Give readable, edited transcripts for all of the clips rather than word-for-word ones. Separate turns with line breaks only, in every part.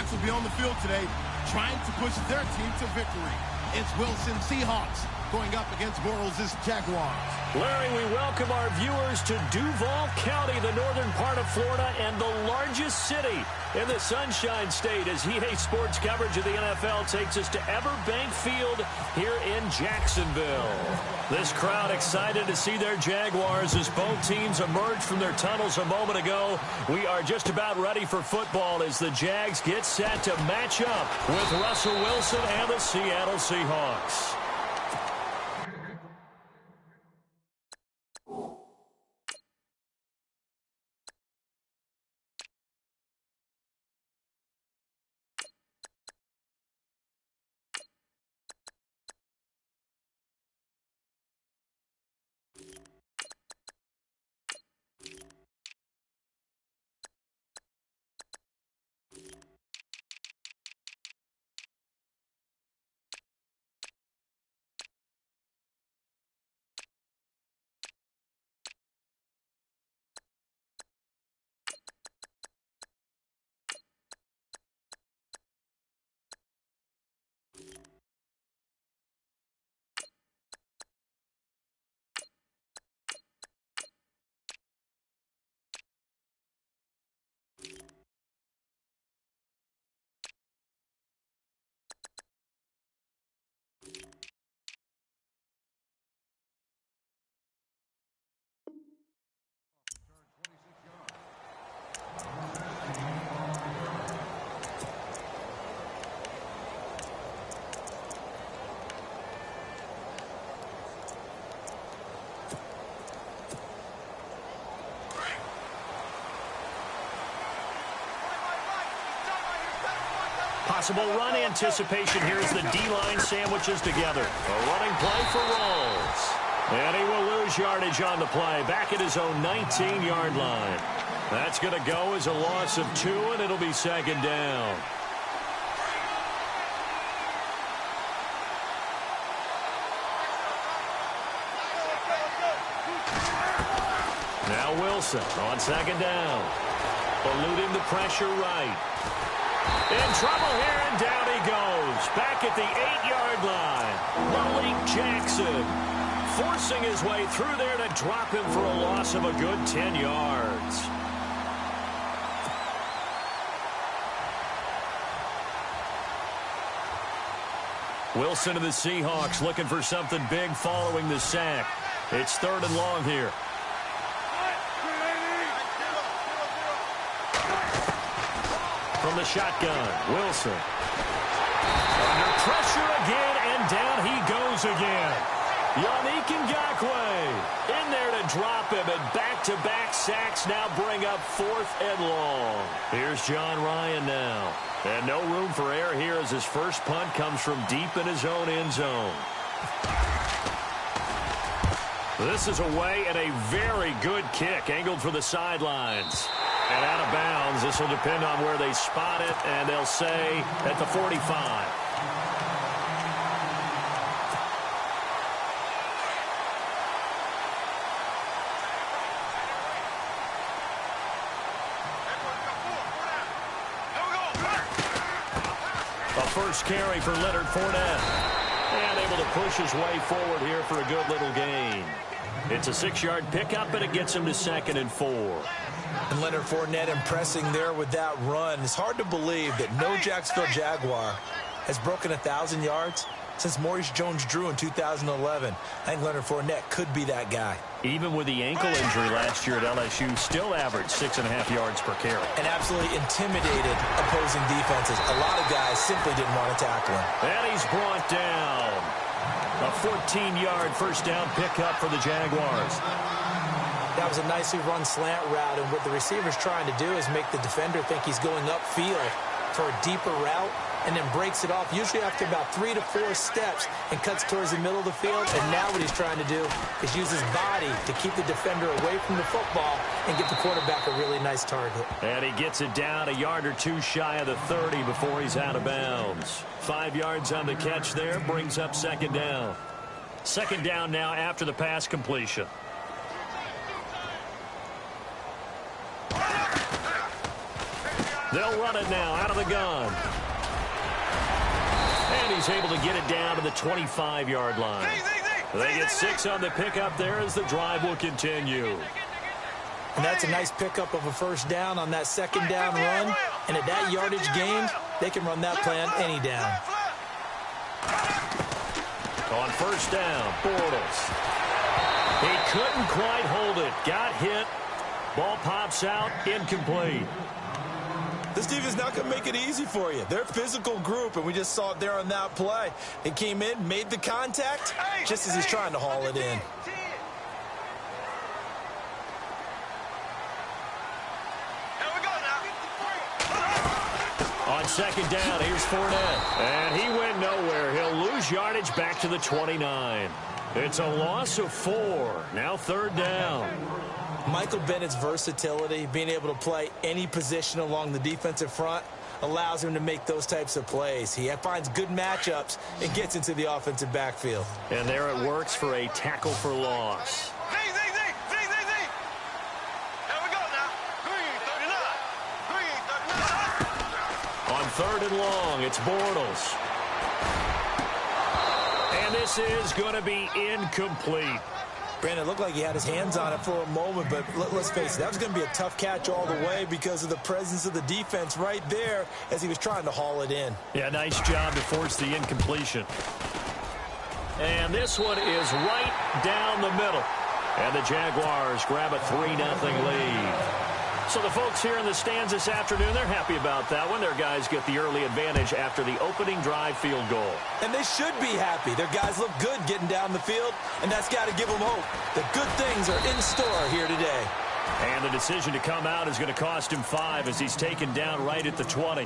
Jags will be on the field today trying to push their team to victory. It's Wilson Seahawks going up against Bortles' Jaguars.
Larry, we welcome our viewers to Duval County, the northern part of Florida, and the largest city in the Sunshine State, as EA Sports coverage of the NFL takes us to Everbank Field here in Jacksonville. This crowd excited to see their Jaguars as both teams emerged from their tunnels a moment ago. We are just about ready for football as the Jags get set to match up with Russell Wilson and the Seattle Seahawks. Possible run anticipation here as the D-line sandwiches together. A running play for Rawls. And he will lose yardage on the play, back at his own 19-yard line. That's going to go as a loss of 2, and it'll be second down. Now Wilson on second down. Eluding the pressure right. In trouble here, and down he goes. Back at the 8-yard line. Malik Jackson forcing his way through there to drop him for a loss of a good 10 yards. Wilson and the Seahawks looking for something big following the sack. It's 3rd and long here. From the shotgun, Wilson. Under pressure again, and down he goes again. Yannick Ngakoue in there to drop him, and back-to-back sacks now bring up 4th and long. Here's John Ryan now. And no room for error here as his first punt comes from deep in his own end zone. This is away and a very good kick, angled for the sidelines. And out of bounds. This will depend on where they spot it, and they'll say at the 45. A first carry for Leonard Fournette. And able to push his way forward here for a good little gain. It's a 6-yard pickup, and it gets him to 2nd and 4.
And Leonard Fournette impressing there with that run. It's hard to believe that no Jacksonville Jaguar has broken 1,000 yards since Maurice Jones-Drew in 2011. I think Leonard Fournette could be that guy.
Even with the ankle injury last year at LSU, still averaged 6.5 yards per carry.
And absolutely intimidated opposing defenses. A lot of guys simply didn't want to tackle him.
And he's brought down. A 14-yard first down pickup for the Jaguars.
That was a nicely run slant route, and what the receiver's trying to do is make the defender think he's going upfield for a deeper route, and then breaks it off, usually after about 3 to 4 steps, and cuts towards the middle of the field. And now what he's trying to do is use his body to keep the defender away from the football and get the quarterback a really nice target.
And he gets it down a yard or 2 shy of the 30 before he's out of bounds. 5 yards on the catch there, brings up 2nd down. 2nd down now after the pass completion. They'll run it now out of the gun. And he's able to get it down to the 25-yard line. They get 6 on the pickup there as the drive will continue.
And that's a nice pickup of a first down on that second down run. And at that yardage gained, they can run that play on any down.
On first down, Bortles. He couldn't quite hold it. Got hit. Ball pops out, incomplete.
This defense is not going to make it easy for you. They're a physical group, and we just saw it there on that play. They came in, made the contact, just as he's trying to haul it in.
On second down, here's Fournette. And he went nowhere. He'll lose yardage back to the 29. It's a loss of 4. Now third down.
Michael Bennett's versatility, being able to play any position along the defensive front, allows him to make those types of plays. He finds good matchups and gets into the offensive backfield.
And there it works for a tackle for loss. On third and long, it's Bortles. And this is going to be incomplete.
Brandon, it looked like he had his hands on it for a moment, but let's face it, that was going to be a tough catch all the way because of the presence of the defense right there as he was trying to haul it in.
Yeah, nice job to force the incompletion. And this one is right down the middle. And the Jaguars grab a 3-0 lead. So the folks here in the stands this afternoon, they're happy about that one. Their guys get the early advantage after the opening drive field goal.
And they should be happy. Their guys look good getting down the field, and that's got to give them hope. The good things are in store here today.
And the decision to come out is going to cost him 5 as he's taken down right at the 20.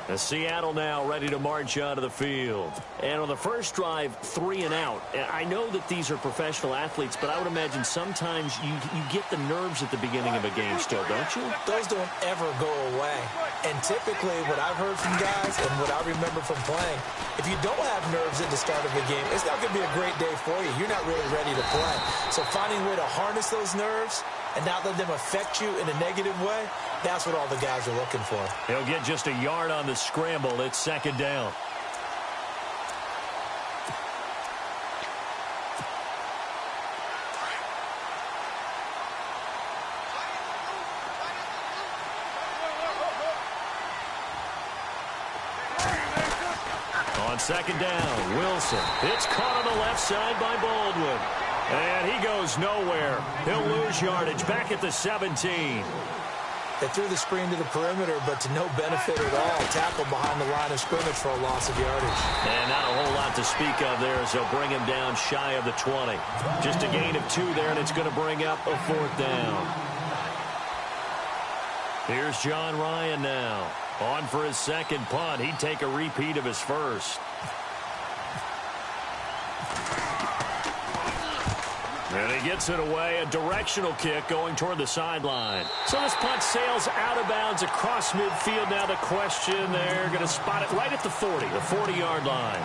The Seattle now ready to march onto the field. And on the first drive, 3 and out. I know that these are professional athletes, but I would imagine sometimes you get the nerves at the beginning of a game still, don't you?
Those don't ever go away. And typically what I've heard from guys and what I remember from playing, if you don't have nerves at the start of a game, it's not going to be a great day for you. You're not really ready to play. So finding a way to harness those nerves and not let them affect you in a negative way, that's what all the guys are looking for.
He'll get just a yard on the scramble. It's second down. On second down, Wilson. It's caught on the left side by Baldwin. And he goes nowhere. He'll lose yardage back at the 17.
They threw the screen to the perimeter, but to no benefit at all. Tackled behind the line of scrimmage for a loss of yardage.
And not a whole lot to speak of there as they'll bring him down shy of the 20. Just a gain of 2 there, and it's going to bring up a 4th down. Here's John Ryan now. On for his second punt. He'd take a repeat of his first. And he gets it away, a directional kick going toward the sideline. So this punt sails out of bounds across midfield. Now the question, they're going to spot it right at the 40, the 40-yard line.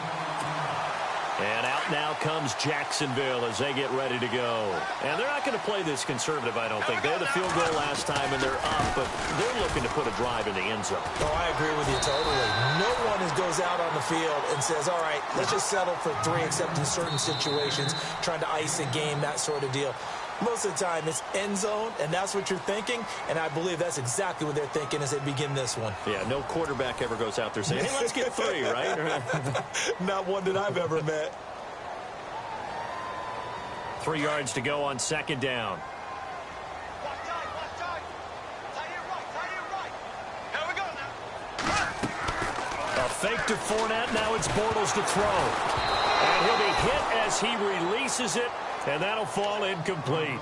And out now comes Jacksonville as they get ready to go. And they're not going to play this conservative, I don't think. They had the field goal last time, and they're up, but they're looking to put a drive in the end zone.
Oh, I agree with you totally. No one goes out on the field and says, all right, let's just settle for 3, except in certain situations, trying to ice a game, that sort of deal. Most of the time, it's end zone, and that's what you're thinking, and I believe that's exactly what they're thinking as they begin this one.
Yeah, no quarterback ever goes out there saying, hey, let's get 3, right?
Not one that I've ever met.
3 yards to go on second down. A fake to Fournette. Now it's Bortles to throw. And he'll be hit as he releases it, and that'll fall incomplete.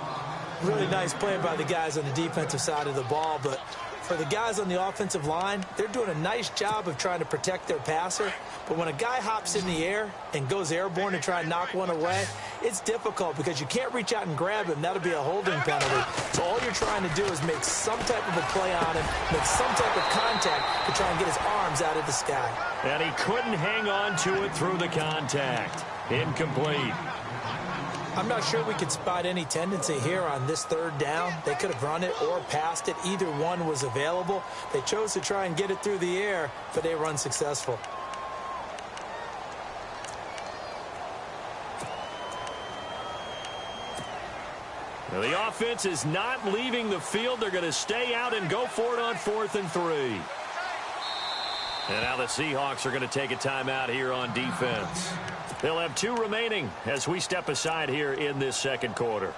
Really nice play by the guys on the defensive side of the ball, but for the guys on the offensive line, they're doing a nice job of trying to protect their passer. But when a guy hops in the air and goes airborne to try and knock one away, it's difficult because you can't reach out and grab him. That'll be a holding penalty. So all you're trying to do is make some type of a play on him, make some type of contact to try and get his arms out of the sky.
And he couldn't hang on to it through the contact. Incomplete.
I'm not sure we could spot any tendency here on this third down. They could have run it or passed it. Either one was available. They chose to try and get it through the air, but they were unsuccessful.
Now, the offense is not leaving the field. They're going to stay out and go for it on 4th and 3. And now the Seahawks are going to take a timeout here on defense. They'll have 2 remaining as we step aside here in this second quarter.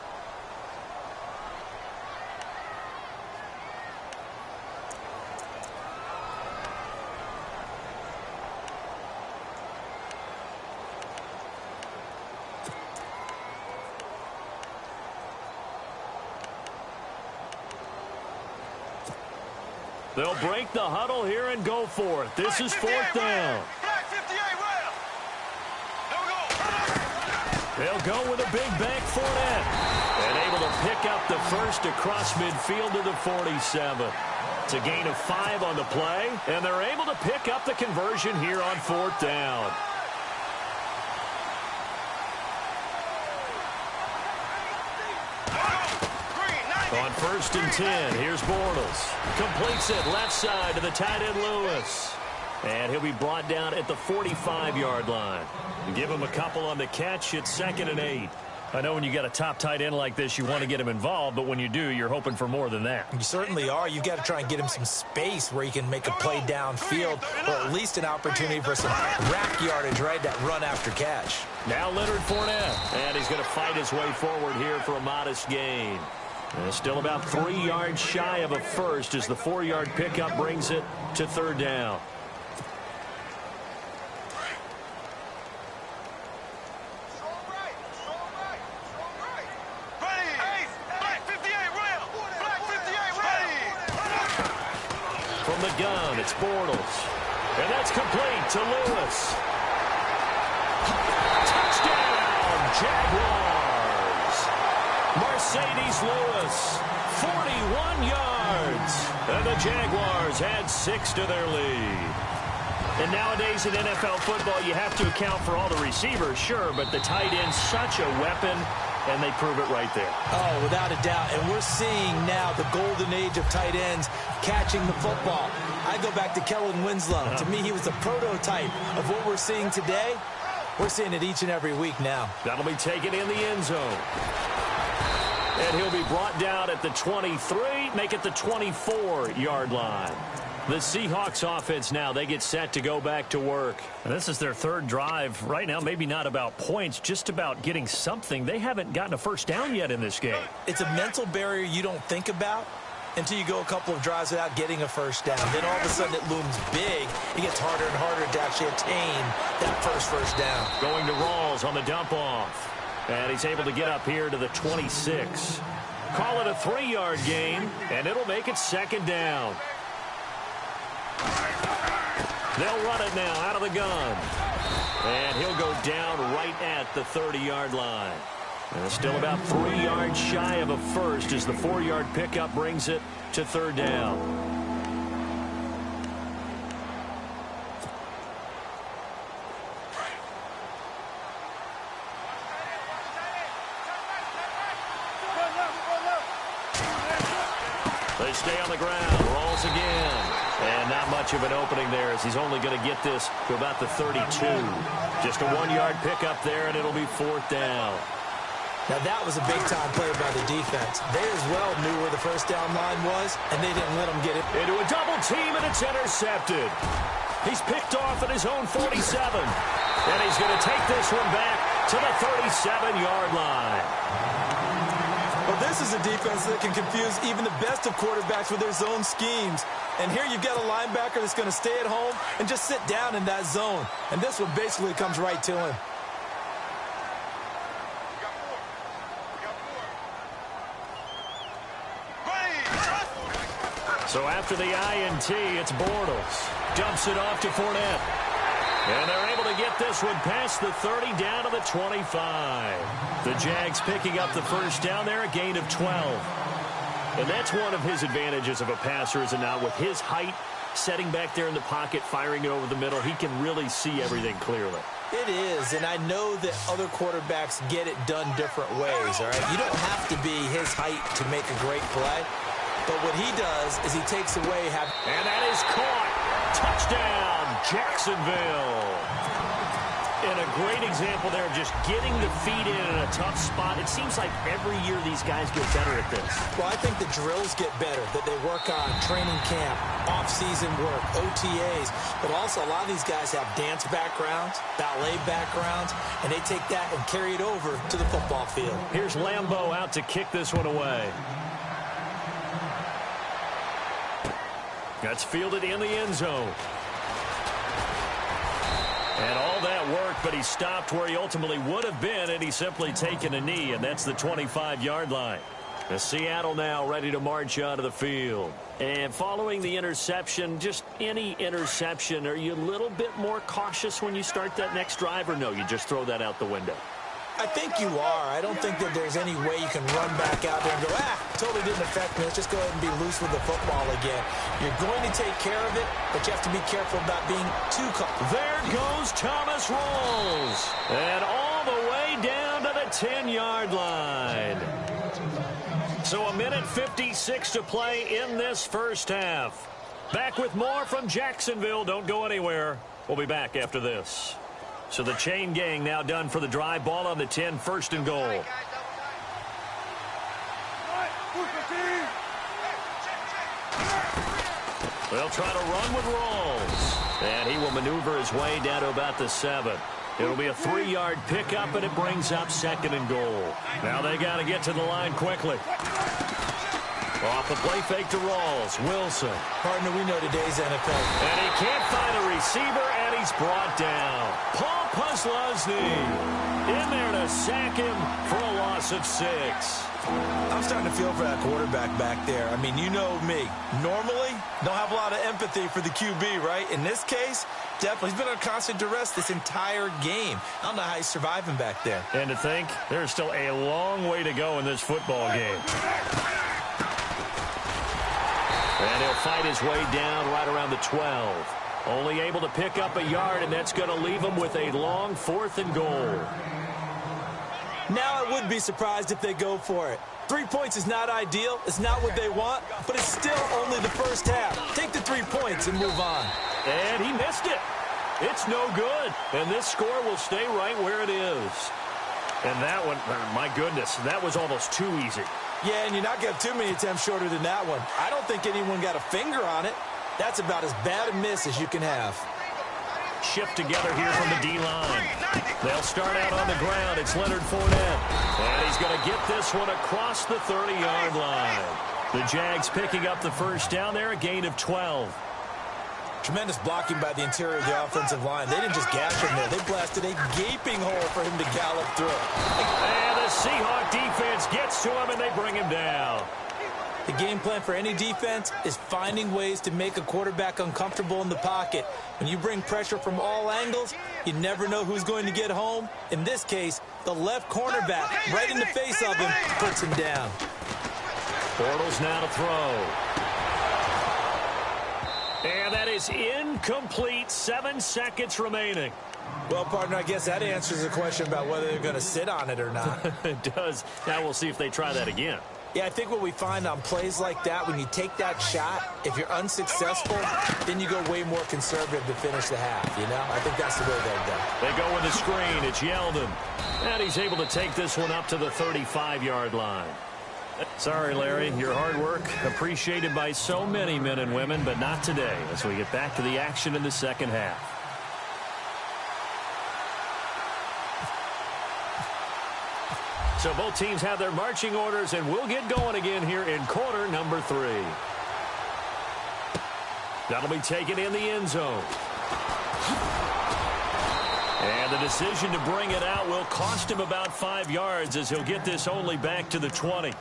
They'll break the huddle here and go for it. This is 4th down. They'll go with a big bank Fournette. And able to pick up the first across midfield to the 47. It's a gain of 5 on the play, and they're able to pick up the conversion here on 4th down. On 1st and 10, here's Bortles. Completes it left side to the tight end Lewis. And he'll be brought down at the 45-yard line. Give him a couple on the catch. It's 2nd and 8. I know when you got a top tight end like this, you want to get him involved, but when you do, you're hoping for more than that.
You certainly are. You've got to try and get him some space where he can make a play downfield, or at least an opportunity for some rack yardage, right? That run after catch.
Now Leonard Fournette, and he's going to fight his way forward here for a modest gain. And still about 3 yards shy of a first as the 4-yard pickup brings it to 3rd down. From the gun, it's Bortles. And that's complete to Lewis. Touchdown, Jaguars. Mercedes Lewis, 41 yards. And the Jaguars add 6 to their lead. And nowadays in NFL football, you have to account for all the receivers, sure, but the tight end's such a weapon, and they prove it right there.
Oh, without a doubt. And we're seeing now the golden age of tight ends catching the football. I go back to Kellen Winslow. To me, he was the prototype of what we're seeing today. We're seeing it each and every week now.
That'll be taken in the end zone. And he'll be brought down at the 23, make it the 24-yard line. The Seahawks offense now, they get set to go back to work. And this is their 3rd drive. Right now, maybe not about points, just about getting something. They haven't gotten a first down yet in this game.
It's a mental barrier you don't think about until you go a couple of drives without getting a first down. Then all of a sudden it looms big. It gets harder and harder to actually attain that first down.
Going to Rawls on the dump off. And he's able to get up here to the 26. Call it a 3-yard gain, and it'll make it 2nd down. They'll run it now out of the gun. And he'll go down right at the 30-yard line. And it's still about 3 yards shy of a first as the 4-yard pickup brings it to 3rd down. They stay on the ground. Rolls again. And not much of an opening there as he's only going to get this to about the 32. Just a 1-yard pickup there, and it'll be 4th down.
Now, that was a big-time play by the defense. They as well knew where the first down line was, and they didn't let them get it.
Into a double team, and it's intercepted. He's picked off at his own 47. And he's going to take this one back to the 37-yard line.
Well, this is a defense that can confuse even the best of quarterbacks with their zone schemes. And here you've got a linebacker that's going to stay at home and just sit down in that zone. And this one basically comes right to him.
So after the INT, it's Bortles. Dumps it off to Fournette. And they're able to get this one past the 30 down to the 25. The Jags picking up the first down there, a gain of 12. And that's one of his advantages of a passer, is it not? With his height, setting back there in the pocket, firing it over the middle. He can really see everything clearly.
It is, and I know that other quarterbacks get it done different ways, all right? You don't have to be his height to make a great play, but what he does is he takes away...
And that is caught. Touchdown, Jacksonville. And a great example there of just getting the feet in a tough spot. It seems like every year these guys get better at this.
Well, I think the drills get better, that they work on training camp, off-season work, OTAs. But also, a lot of these guys have dance backgrounds, ballet backgrounds, and they take that and carry it over to the football field.
Here's Lambeau out to kick this one away. That's fielded in the end zone. And all that work, but he stopped where he ultimately would have been, and he's simply taken a knee, and that's the 25-yard line. The Seattle now ready to march out of the field. And following the interception, just any interception, are you a little bit more cautious when you start that next drive, or no, you just throw that out the window?
I think you are. I don't think that there's any way you can run back out there and go, totally didn't affect me. Let's just go ahead and be loose with the football again. You're going to take care of it, but you have to be careful about being too cautious.
There goes Thomas Rawls. And all the way down to the 10-yard line. So a minute 56 to play in this first half. Back with more from Jacksonville. Don't go anywhere. We'll be back after this. So the chain gang now done for the drive. Ball on the 10, first and goal. They'll try to run with Rawls. And he will maneuver his way down to about the 7. It'll be a 3-yard pickup, and it brings up second and goal. Now they got to get to the line quickly. Off the play fake to Rawls. Wilson.
Partner, we know today's NFL.
And he can't find a receiver, and he's brought down. Paul Posluszny in there to sack him for a loss of 6.
I'm starting to feel for that quarterback back there. I mean, you know me. Normally, don't have a lot of empathy for the QB, right? In this case, definitely. He's been under constant duress this entire game. I don't know how he's surviving back there.
And to think, there's still a long way to go in this football game. And he'll fight his way down right around the 12. Only able to pick up a yard, and that's going to leave him with a long 4th and goal.
Now I would be surprised if they go for it. 3 points is not ideal. It's not what they want, but it's still only the first half. Take the 3 points and move on.
And he missed it. It's no good. And this score will stay right where it is. And that one, my goodness, that was almost too easy.
Yeah, and you're not going to have too many attempts shorter than that one. I don't think anyone got a finger on it. That's about as bad a miss as you can have.
Shift together here from the D-line. They'll start out on the ground. It's Leonard Fournette. And he's going to get this one across the 30-yard line. The Jags picking up the first down there, a gain of 12.
Tremendous blocking by the interior of the offensive line. They didn't just gash him there. They blasted a gaping hole for him to gallop through.
And the Seahawk defense gets to him, and they bring him down.
The game plan for any defense is finding ways to make a quarterback uncomfortable in the pocket. When you bring pressure from all angles, you never know who's going to get home. In this case, the left cornerback, right in the face of him, puts him down.
Bortles now to throw. And that is incomplete. 7 seconds remaining.
Well, partner, I guess that answers the question about whether they're going to sit on it or not.
It does. Now we'll see if they try that again.
Yeah, I think what we find on plays like that, when you take that shot, if you're unsuccessful, then you go way more conservative to finish the half, you know? I think that's the way they'll go.
They go with the screen. It's Yeldon. And he's able to take this one up to the 35-yard line. Sorry, Larry. Your hard work appreciated by so many men and women, but not today as we get back to the action in the second half. So both teams have their marching orders, and we'll get going again here in quarter number 3. That'll be taken in the end zone. And the decision to bring it out will cost him about 5 yards as he'll get this only back to the 20.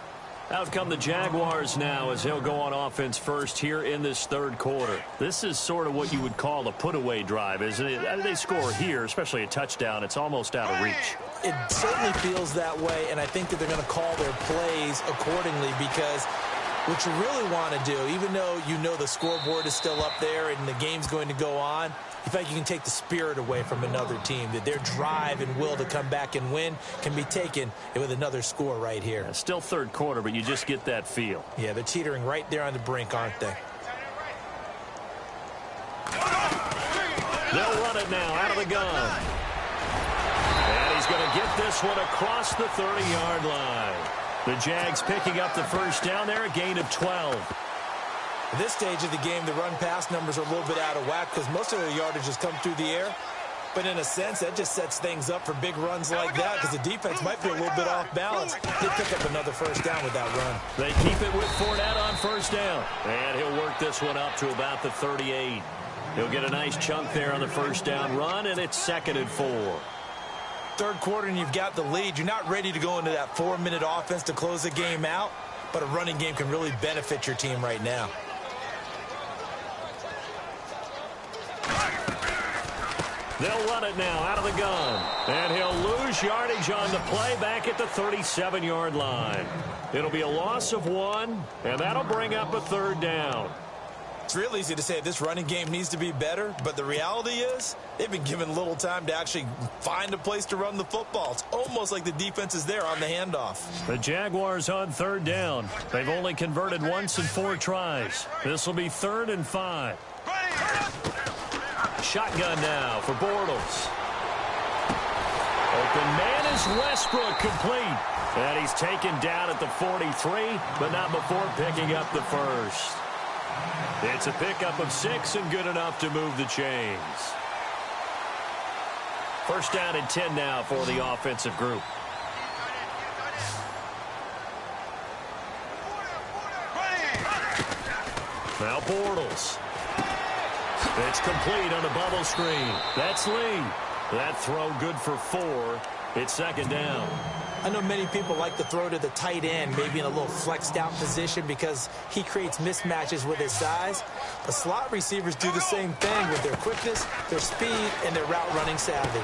Out come the Jaguars now as they'll go on offense first here in this third quarter. This is sort of what you would call a put-away drive, isn't it? They score here, especially a touchdown. It's almost out of reach.
It certainly feels that way, and I think that they're going to call their plays accordingly because What you really want to do, even though you know the scoreboard is still up there and the game's going to go on, you feel like you can take the spirit away from another team, that their drive and will to come back and win can be taken with another score right here.
Yeah, still third quarter, but you just get that feel.
Yeah, they're teetering right there on the brink, aren't they?
They'll run it now out of the gun. And he's going to get this one across the 30-yard line. The Jags picking up the first down there, a gain of 12.
At this stage of the game, the run-pass numbers are a little bit out of whack because most of their yardage has come through the air. But in a sense, that just sets things up for big runs like that because the defense might be a little bit off balance. They pick up another first down with that run.
They keep it with Fournette on first down. And he'll work this one up to about the 38. He'll get a nice chunk there on the first down run, and it's 2nd and 4.
Third quarter and you've got the lead. You're not ready to go into that 4-minute offense to close the game out, but a running game can really benefit your team right now.
They'll run it now out of the gun. And he'll lose yardage on the play back at the 37-yard line. It'll be a loss of 1, and that'll bring up a 3rd down.
It's real easy to say this running game needs to be better, but the reality is they've been given little time to actually find a place to run the football. It's almost like the defense is there on the handoff.
The Jaguars on 3rd down. They've only converted once in 4 tries. This will be 3rd and 5. Shotgun now for Bortles. Open man is Westbrook, complete. And he's taken down at the 43, but not before picking up the first. It's a pickup of 6 and good enough to move the chains. First down and 10 now for the offensive group. Now Bortles. It's complete on the bubble screen. That's Lee. That throw good for 4. It's 2nd down.
I know many people like to throw to the tight end, maybe in a little flexed out position because he creates mismatches with his size. But slot receivers do the same thing with their quickness, their speed, and their route running savvy.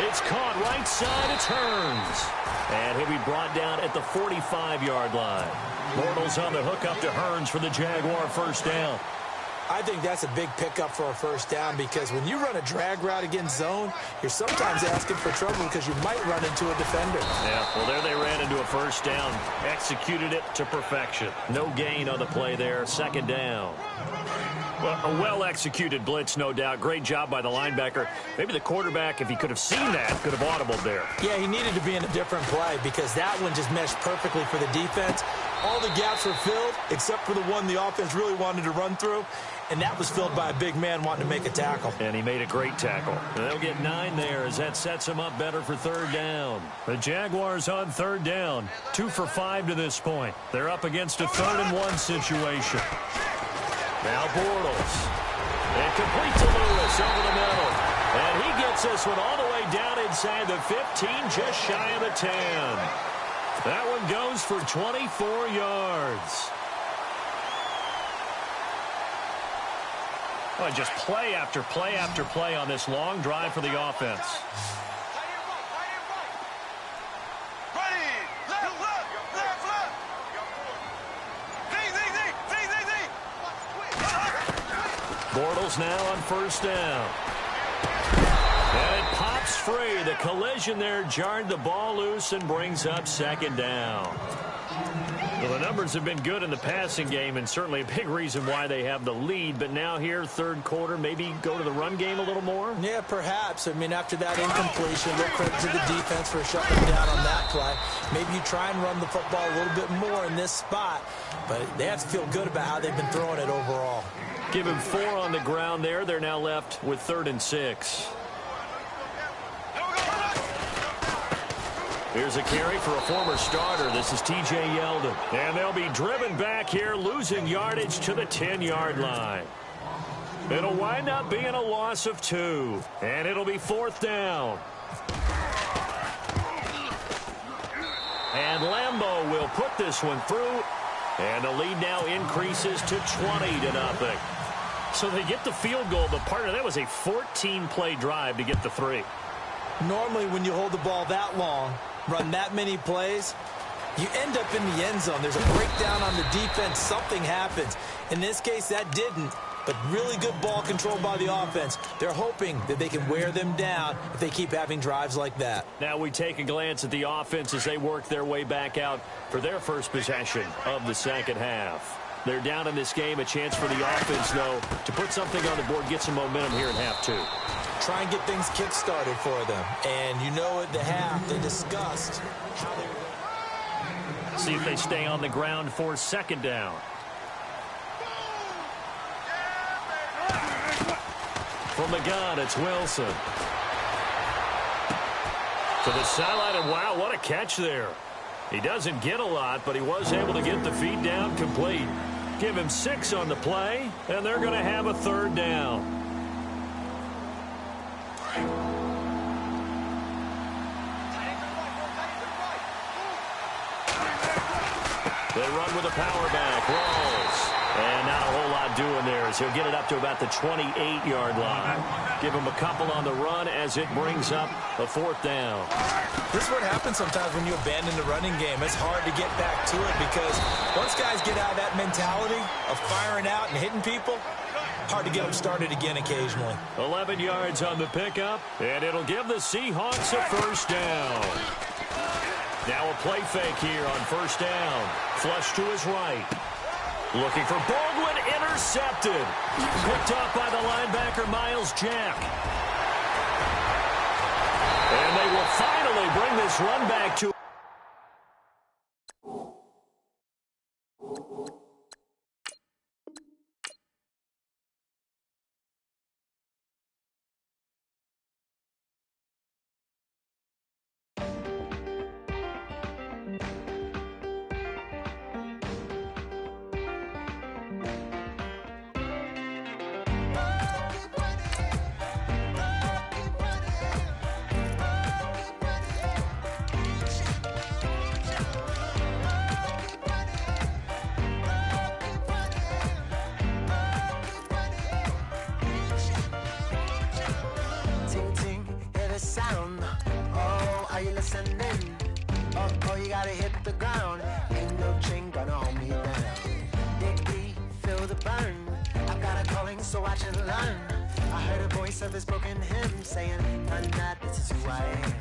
It's caught right side. It's Hearns. And he'll be brought down at the 45-yard line. Bortles on the hook up to Hearns for the Jaguar first down.
I think that's a big pickup for a first down because when you run a drag route against zone, you're sometimes asking for trouble because you might run into a defender.
Yeah, well, there they ran into a first down. Executed it to perfection. No gain on the play there. 2nd down. Well, a well-executed blitz, no doubt. Great job by the linebacker. Maybe the quarterback, if he could have seen that, could have audibled there.
Yeah, he needed to be in a different play because that one just meshed perfectly for the defense. All the gaps were filled except for the one the offense really wanted to run through, and that was filled by a big man wanting to make a tackle.
And he made a great tackle. They'll get 9 there as that sets him up better for 3rd down. The Jaguars on 3rd down. 2 for 5 to this point. They're up against a 3rd and 1 situation. Now Bortles. And complete to Lewis over the middle. And he gets this one all the way down inside the 15, just shy of the 10. That one goes for 24 yards. Oh, just play after play after play on this long drive for the offense. Bortles now on first down. And it pops free. The collision there jarred the ball loose and brings up 2nd down. Well, the numbers have been good in the passing game and certainly a big reason why they have the lead. But now here, 3rd quarter, maybe go to the run game a little more?
Yeah, perhaps. I mean, after that incompletion, a little credit to the defense for shutting down on that play. Maybe you try and run the football a little bit more in this spot. But they have to feel good about how they've been throwing it overall.
Give him 4 on the ground there. They're now left with 3rd and 6. Here's a carry for a former starter. This is T.J. Yeldon. And they'll be driven back here, losing yardage to the 10-yard line. It'll wind up being a loss of 2. And it'll be 4th down. And Lambeau will put this one through. And the lead now increases to 20-0. So they get the field goal, but part of that was a 14-play drive to get the 3.
Normally, when you hold the ball that long, run that many plays, You end up in the end zone. There's a breakdown on the defense. Something happens. In this case, that didn't. But really good ball control by the offense. They're hoping that they can wear them down if they keep having drives like that.
Now we take a glance at the offense as they work their way back out for their first possession of the second half. They're down in this game. A chance for the offense, though, to put something on the board, get some momentum here in half two.
Try and get things kick-started for them. And you know at the half, they discussed how they were going to
see if they stay on the ground for second down. From the gun, it's Wilson. To the sideline, and wow, what a catch there. He doesn't get a lot, but he was able to get the feet down complete. Give him 6 on the play, and they're going to have a third down. They run with a power back, rolls. And not a whole lot doing there as he'll get it up to about the 28-yard line. Give him a couple on the run as it brings up a fourth down.
This is what happens sometimes when you abandon the running game. It's hard to get back to it because once guys get out of that mentality of firing out and hitting people, hard to get them started again occasionally.
11 yards on the pickup, and it'll give the Seahawks a first down. Now a play fake here on first down. Flush to his right. Looking for Baldwin, intercepted. Picked off by the linebacker, Miles Jack. And they will finally bring this run back to...
Sound. Oh, are you listening? Oh, you gotta hit the ground. Ain't no chain gonna hold me down. Dig deep, feel the burn. I've got a calling, so watch and learn. I heard a voice of this broken hymn saying, "None that this is who I am."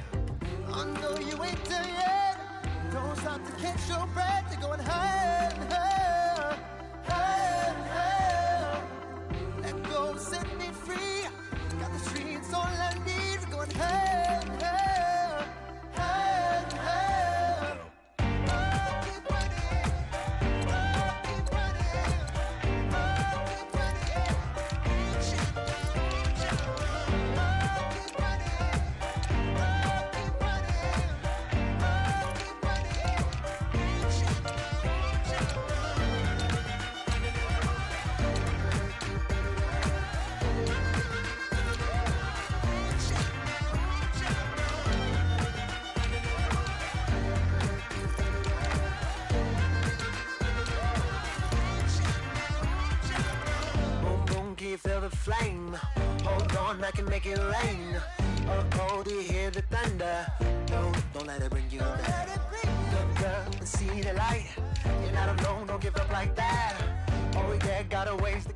I know you ain't there yet. Don't stop to catch your breath. You're going higher, higher, higher, higher. Let go, set me free. Got the streets all I need. Going hey, hey, hey, hey. Feel the flame. Hold on, I can make it rain. Oh, do you hear the thunder? No, don't let it bring you down. Look up and see the light. You're not alone, don't give up like that. Oh, yeah, gotta waste the